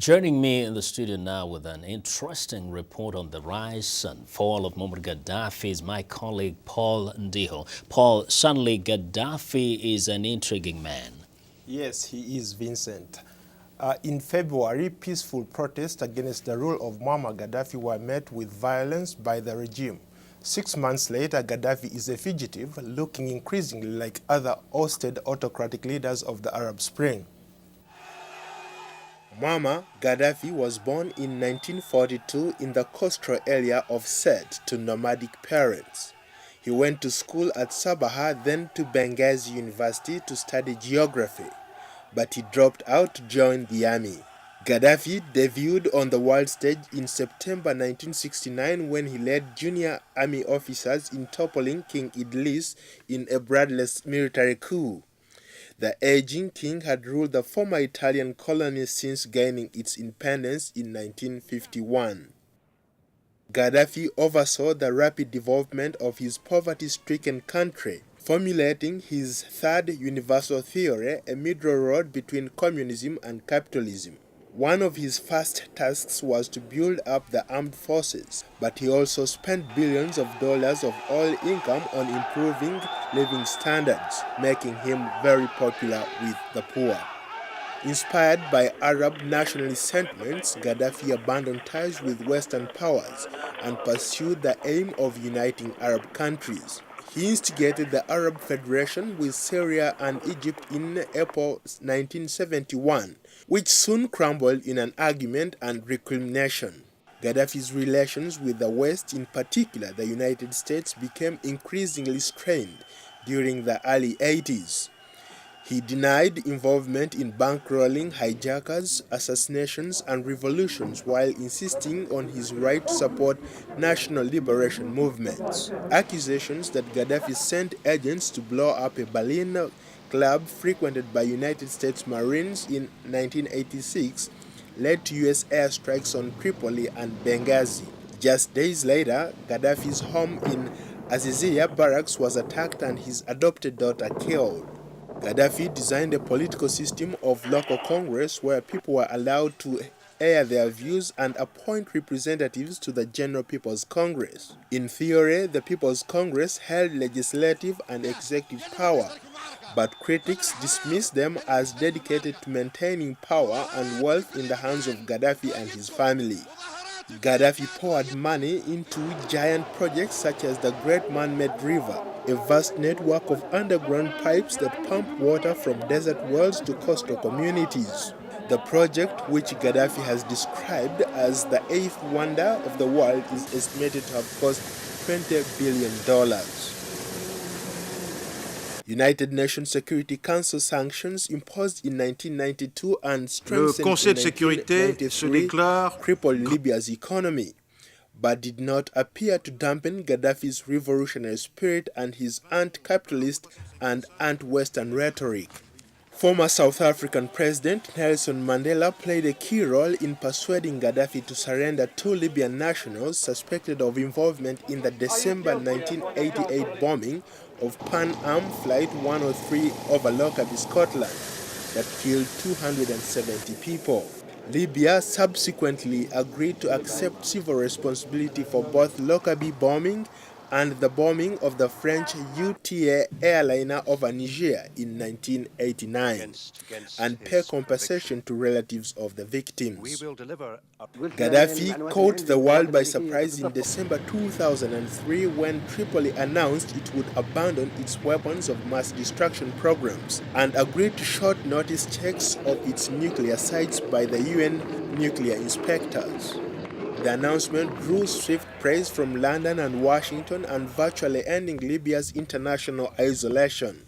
Joining me in the studio now with an interesting report on the rise and fall of Muammar Gaddafi is my colleague Paul Ndiho. Paul, suddenly Gaddafi is an intriguing man. Yes, he is, Vincent. In February, peaceful protests against the rule of Muammar Gaddafi were met with violence by the regime. 6 months later, Gaddafi is a fugitive, looking increasingly like other ousted autocratic leaders of the Arab Spring. Muammar Gaddafi was born in 1942 in the coastal area of Sirte to nomadic parents. He went to school at Sabaha, then to Benghazi University to study geography, but he dropped out to join the army. Gaddafi debuted on the world stage in September 1969 when he led junior army officers in toppling King Idris in a bloodless military coup. The aging king had ruled the former Italian colony since gaining its independence in 1951. Gaddafi oversaw the rapid development of his poverty-stricken country, formulating his third universal theory, a middle road between communism and capitalism. One of his first tasks was to build up the armed forces, but he also spent billions of dollars of oil income on improving living standards, making him very popular with the poor. Inspired by Arab nationalist sentiments, Gaddafi abandoned ties with Western powers and pursued the aim of uniting Arab countries. He instigated the Arab Federation with Syria and Egypt in April 1971, which soon crumbled in an argument and recrimination. Gaddafi's relations with the West, in particular the United States, became increasingly strained during the early 80s. He denied involvement in bankrolling, hijackers, assassinations, and revolutions while insisting on his right to support national liberation movements. Accusations that Gaddafi sent agents to blow up a Berlin club frequented by United States Marines in 1986 led to U.S. airstrikes on Tripoli and Benghazi. Just days later, Gaddafi's home in Azizia barracks was attacked and his adopted daughter killed. Gaddafi designed a political system of local congress where people were allowed to air their views and appoint representatives to the General People's Congress. In theory, the People's Congress held legislative and executive power, but critics dismissed them as dedicated to maintaining power and wealth in the hands of Gaddafi and his family. Gaddafi poured money into giant projects such as the Great Man-Made River, a vast network of underground pipes that pump water from desert wells to coastal communities. The project, which Gaddafi has described as the eighth wonder of the world, is estimated to have cost $20 billion. United Nations Security Council sanctions imposed in 1992 and strengthened in 1993 crippled Libya's economy, but did not appear to dampen Gaddafi's revolutionary spirit and his anti-capitalist and anti-Western rhetoric. Former South African President Nelson Mandela played a key role in persuading Gaddafi to surrender two Libyan nationals suspected of involvement in the December 1988 bombing of Pan Am Flight 103 over Lockerbie, Scotland, that killed 270 people. Libya subsequently agreed to accept civil responsibility for both Lockerbie bombing and the bombing of the French UTA airliner over Niger in 1989, and pay compensation to relatives of the victims. Gaddafi caught the world by surprise in December 2003 when Tripoli announced it would abandon its weapons of mass destruction programs and agreed to short notice checks of its nuclear sites by the UN nuclear inspectors. The announcement drew swift praise from London and Washington and virtually ending Libya's international isolation.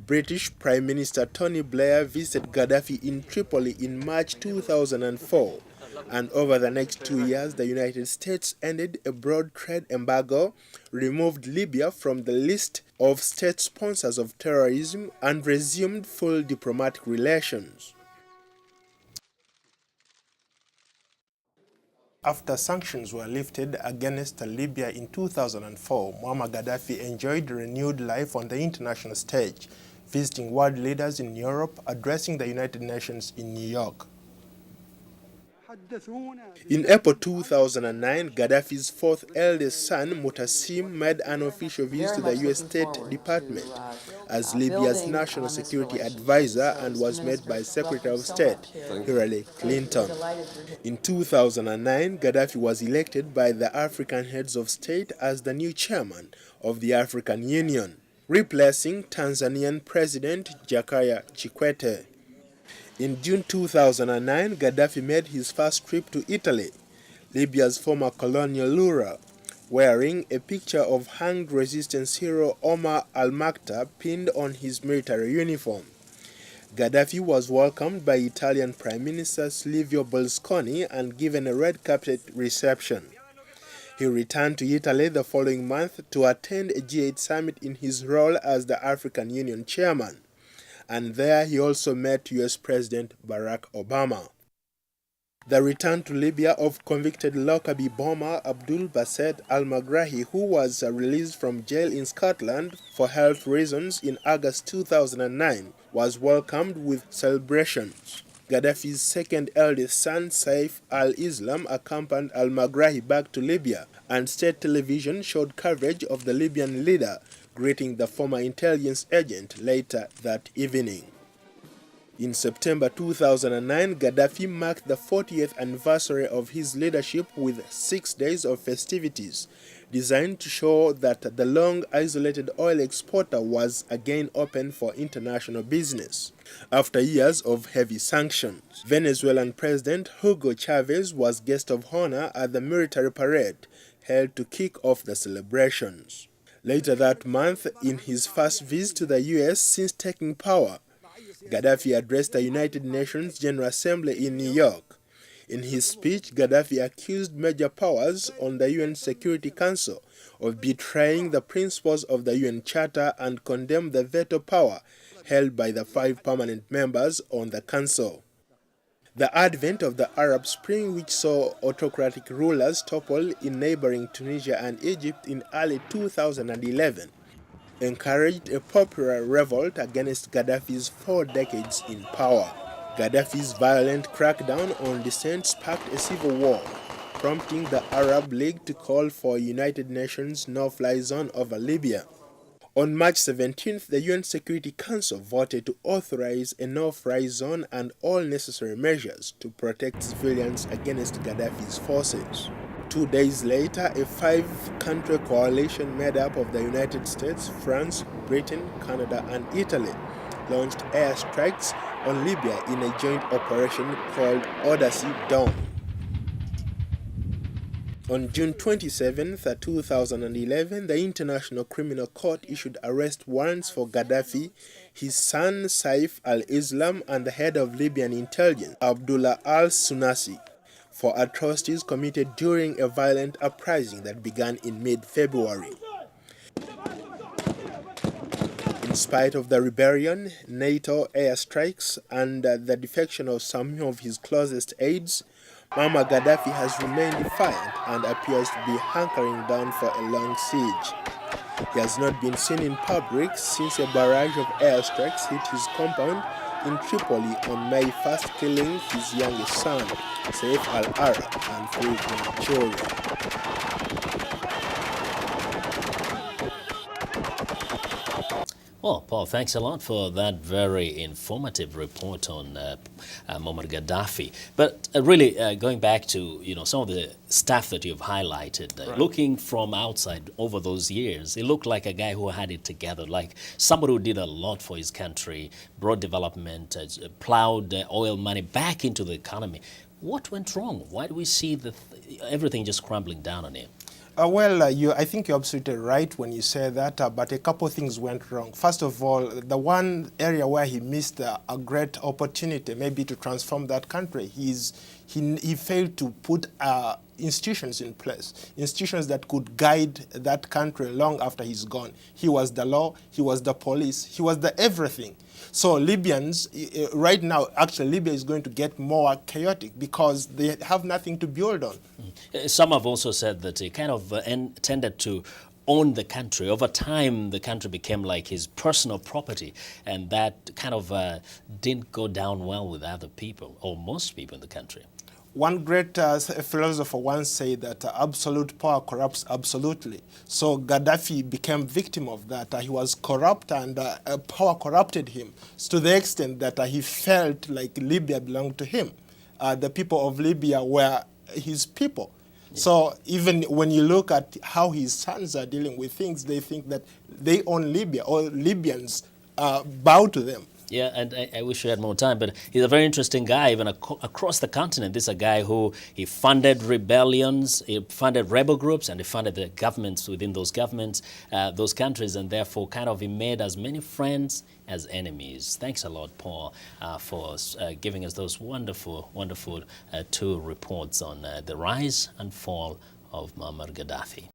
British Prime Minister Tony Blair visited Gaddafi in Tripoli in March 2004, and over the next 2 years, the United States ended a broad trade embargo, removed Libya from the list of state sponsors of terrorism, and resumed full diplomatic relations. After sanctions were lifted against Libya in 2004, Muammar Gaddafi enjoyed renewed life on the international stage, visiting world leaders in Europe, addressing the United Nations in New York. In April 2009, Gaddafi's fourth eldest son, Mutassim, made an official visit to the U.S. State Department as Libya's national security advisor and was met by Secretary of State Hillary Clinton. In 2009, Gaddafi was elected by the African heads of state as the new chairman of the African Union, replacing Tanzanian President Jakaya Kikwete. In June 2009, Gaddafi made his first trip to Italy, Libya's former colonial lura, wearing a picture of hanged resistance hero Omar al-Maktoum pinned on his military uniform. Gaddafi was welcomed by Italian Prime Minister Silvio Berlusconi and given a red carpet reception. He returned to Italy the following month to attend a G8 summit in his role as the African Union chairman, and there he also met US President Barack Obama. The return to Libya of convicted Lockerbie bomber Abdul Baset al-Megrahi, who was released from jail in Scotland for health reasons in August 2009, was welcomed with celebrations. Gaddafi's second eldest son, Saif al-Islam, accompanied al-Megrahi back to Libya, and state television showed coverage of the Libyan leader greeting the former intelligence agent later that evening. In September 2009, Gaddafi marked the 40th anniversary of his leadership with 6 days of festivities designed to show that the long-isolated oil exporter was again open for international business. After years of heavy sanctions, Venezuelan President Hugo Chavez was guest of honor at the military parade held to kick off the celebrations. Later that month, in his first visit to the U.S. since taking power, Gaddafi addressed the United Nations General Assembly in New York. In his speech, Gaddafi accused major powers on the UN Security Council of betraying the principles of the UN Charter and condemned the veto power held by the 5 permanent members on the Council. The advent of the Arab Spring, which saw autocratic rulers topple in neighboring Tunisia and Egypt in early 2011, encouraged a popular revolt against Gaddafi's 4 decades in power. Gaddafi's violent crackdown on dissent sparked a civil war, prompting the Arab League to call for a United Nations no-fly zone over Libya. On March 17th, the UN Security Council voted to authorize a no-fly zone and all necessary measures to protect civilians against Gaddafi's forces. 2 days later, a 5-country coalition made up of the United States, France, Britain, Canada, and Italy launched airstrikes on Libya in a joint operation called Odyssey Dawn. On June 27, 2011, the International Criminal Court issued arrest warrants for Gaddafi, his son Saif al-Islam, and the head of Libyan intelligence, Abdullah al-Sunasi, for atrocities committed during a violent uprising that began in mid-February. In spite of the rebellion, NATO airstrikes, and the defection of some of his closest aides, Muammar Gaddafi has remained defiant and appears to be hunkering down for a long siege. He has not been seen in public since a barrage of airstrikes hit his compound in Tripoli on May 1st, killing his youngest son, Saif al-Arab, and 3 young children. Well, Paul, thanks a lot for that very informative report on Muammar Gaddafi. But really, going back to some of the stuff that you've highlighted, Right. Looking from outside over those years, he looked like a guy who had it together, like somebody who did a lot for his country, brought development, plowed oil money back into the economy. What went wrong? Why do we see everything just crumbling down on him? I think you're absolutely right when you say that, but a couple of things went wrong. First of all, the one area where he missed a great opportunity maybe to transform that country, he failed to put institutions in place, institutions that could guide that country long after he's gone. He was the law, he was the police, he was the everything. So Libyans, right now, actually Libya is going to get more chaotic because they have nothing to build on. Some have also said that he kind of tended to own the country. Over time, the country became like his personal property, and that kind of didn't go down well with other people, or most people in the country. One great philosopher once said that absolute power corrupts absolutely. So Gaddafi became victim of that. He was corrupt, and power corrupted him to the extent that he felt like Libya belonged to him. The people of Libya were his people. Yeah. So even when you look at how his sons are dealing with things, they think that they own Libya, or Libyans bow to them. Yeah, and I wish we had more time, but he's a very interesting guy, even across the continent. This is a guy who he funded rebellions, he funded rebel groups, and he funded the governments within those governments, those countries, and therefore kind of he made as many friends as enemies. Thanks a lot, Paul, for giving us those wonderful, wonderful two reports on the rise and fall of Muammar Gaddafi.